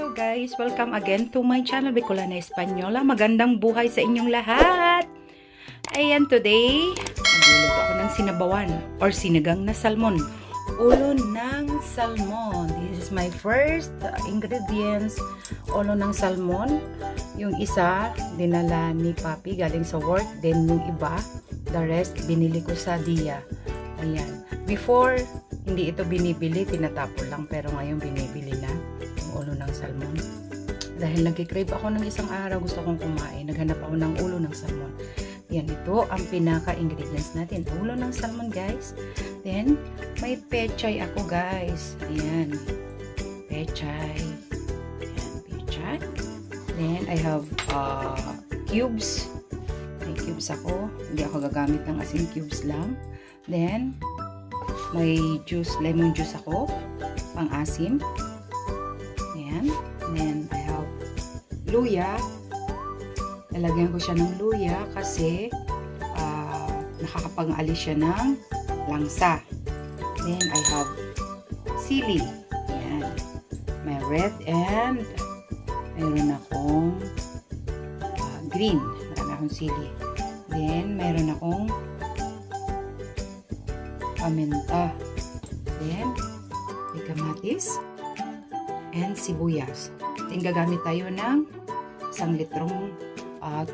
Hello guys! Welcome again to my channel, Bicolana Española. Magandang buhay sa inyong lahat! Ayan, today, magluluto ako ng sinabawan or sinigang na salmon. Ulo ng salmon. This is my first ingredients. Ulo ng salmon. Yung isa, dinala ni Papi galing sa work. Then yung iba, the rest, binili ko sa Dia. Ayan. Before, hindi ito binibili, tinatapon lang. Pero ngayon, binibili na yung ulo ng salmon. Dahil nagkikrave ako ng isang araw, gusto kong kumain. Naghanap ako ng ulo ng salmon. Yan, ito ang pinaka-ingredients natin. Ulo ng salmon, guys. Then, may pechay ako, guys. Ayan. Pechay. Ayan, pechay. Then, I have cubes. May cubes ako. Hindi ako gagamit ng asin, cubes lang. Then, may juice, lemon juice ako, pang asim. Ayan. Then, I have luya. Lalagyan ko siya ng luya kasi nakakapang-alis siya ng langsa. Then, I have sili. Ayan. May red and mayroon akong green. Marami akong sili. Then, mayroon akong paminta. Then, may kamatis and sibuyas. Then, gagamit tayo ng 1 litrong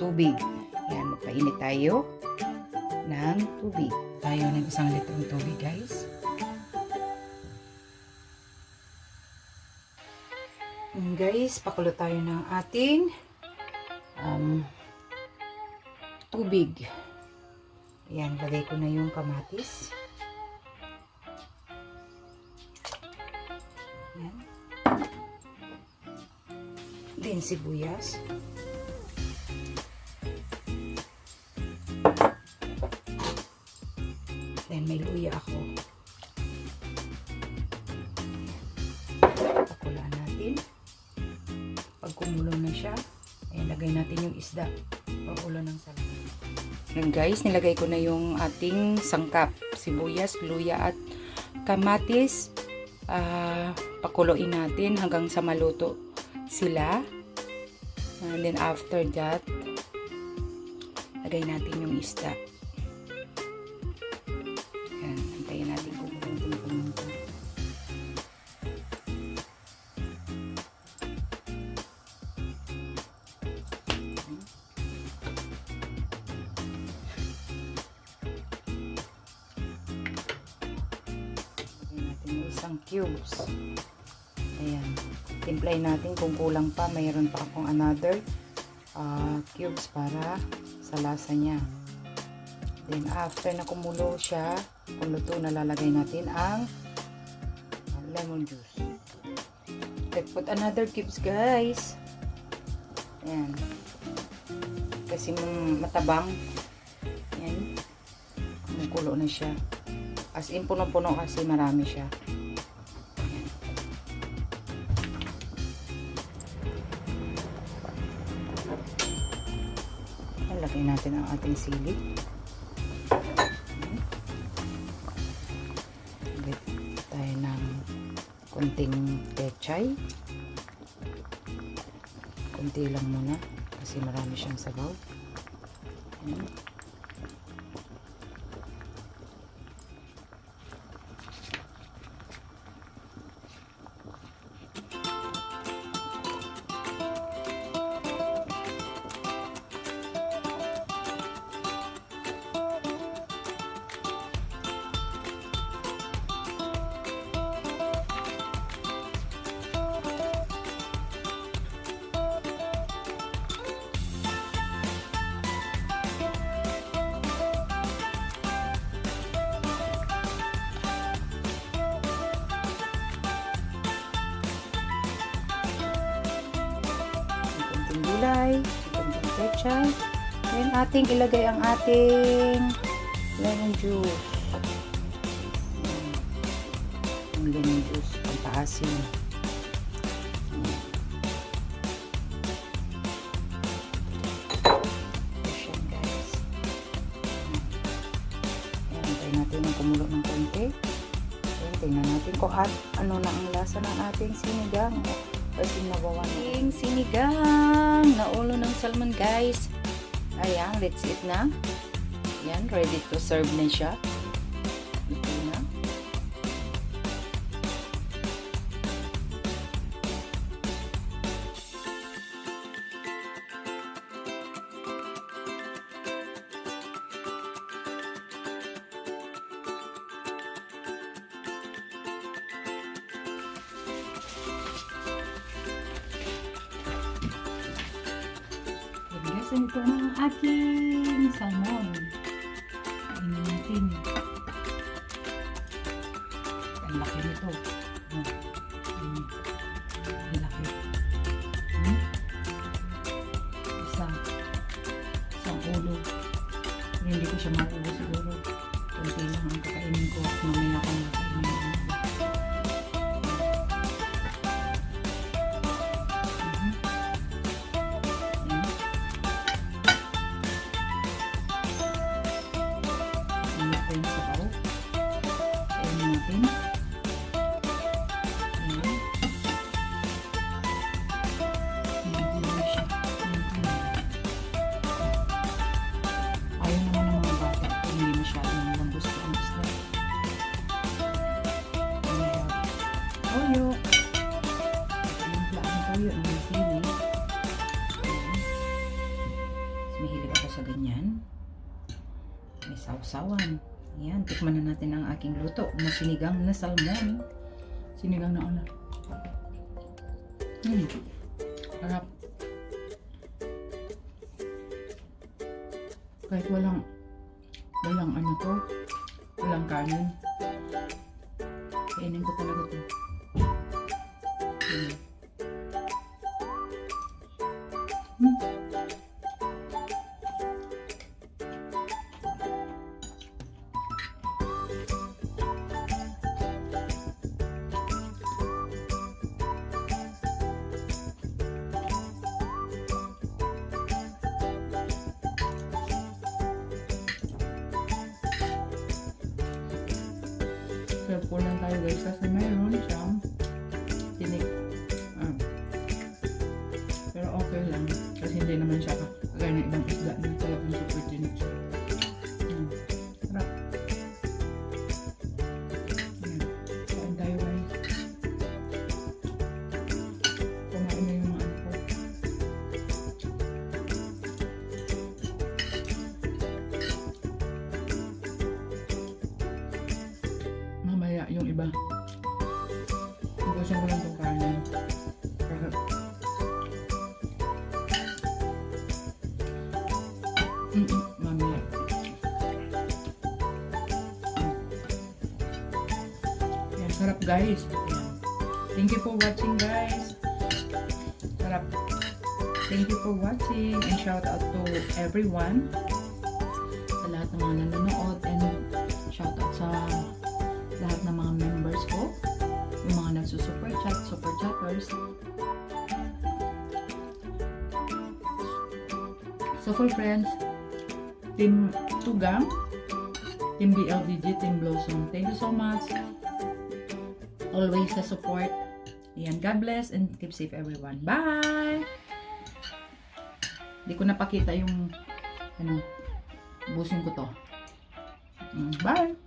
tubig. Yan, magpainit tayo ng tubig. Tayo ng 1 litrong tubig, guys. And guys, pakulo tayo ng ating tubig. Ayan, lagay ko na yung kamatis. Ayan. Then, sibuyas. Then, may luya ako. Pakulaan natin. Pag kumulo na siya, ayan, lagay natin yung isda. Pakulo ng salmon. Ayan guys, nilagay ko na yung ating sangkap. Sibuyas, luya at kamatis. Pakuloyin natin hanggang sa maluto sila. And then after that, lagay natin yung isda. Ayan, hintayin natin kung natin pumunta. Lagay natin yung isang cubes. Ayan. Timplayin natin kung kulang pa. Mayroon pa akong another cubes para sa lasa niya. Then, after na kumulo siya, kung luto na, lalagay natin ang lemon juice. Let's put another cubes, guys. Ayan. Kasi matabang. Ayan. Kumukulo na siya. As in, puno-puno kasi marami siya. Lagay natin ang ating sili. Lagay tayo ng konting pechay. Konti lang muna kasi marami siyang sabaw. Gulay, konting pechay. Then ating ilagay ang ating lemon juice. Ang lemon juice, pampaasim. Ayan guys. Ayan, antayin natin ang kumulo ng konti. Ayan, tingnan natin kung ano na ang lasa ng ating sinigang. Ating sinigang na ulo ng salmon, guys. Ayan, let's eat na. Ayan, ready to serve na siya. Ito na. Guys, ito ang aking salmon. Kainin natin. Ang laki nito. Ang laki. Isang ulo. Hindi ko siya mauubos siguro. Kunti lang ang kakainin ko. Mamaya ko na kainin. Ayan sa pao. Ayan natin. Ayan. Ayan siya. Ayaw naman ng mga bata kung hindi masyadong lambos ko ang isla. Ayan. Toyo. Ayan pala ang toyo. Ang sili. Ayan. Mahilig ako sa ganyan. May sausawan. Ayan, tikman na natin ang aking luto na sinigang na salmon. Sinigang na ano. Harap. Kahit walang ano to, walang kanin. Kainin ko talaga to. Careful lang tayo, guys, kasi mayroon siyang tinik. Pero okay lang kasi hindi naman siya kagaya ng ibang isda na talagang super tinik siya. Sarap. Kain tayo, guys. Kumain na yung mga anak ko. Mamaya yung iba. Hugasan ko lang itong kanin. Mamaya. Yan, sarap, guys. Yan. Thank you for watching, guys. Sarap. Thank you for watching and shout out to everyone. Sa lahat ng mga nanonood and shout out sa lahat ng mga members ko, yung mga nagsusuper chat, super chatters. So for friends, Team Tugang, Team BLDG, Team Blossom, thank you so much. Always sa support. Ayan, God bless and keep safe everyone. Bye! Hindi ko napakita yung busin ko to. Bye!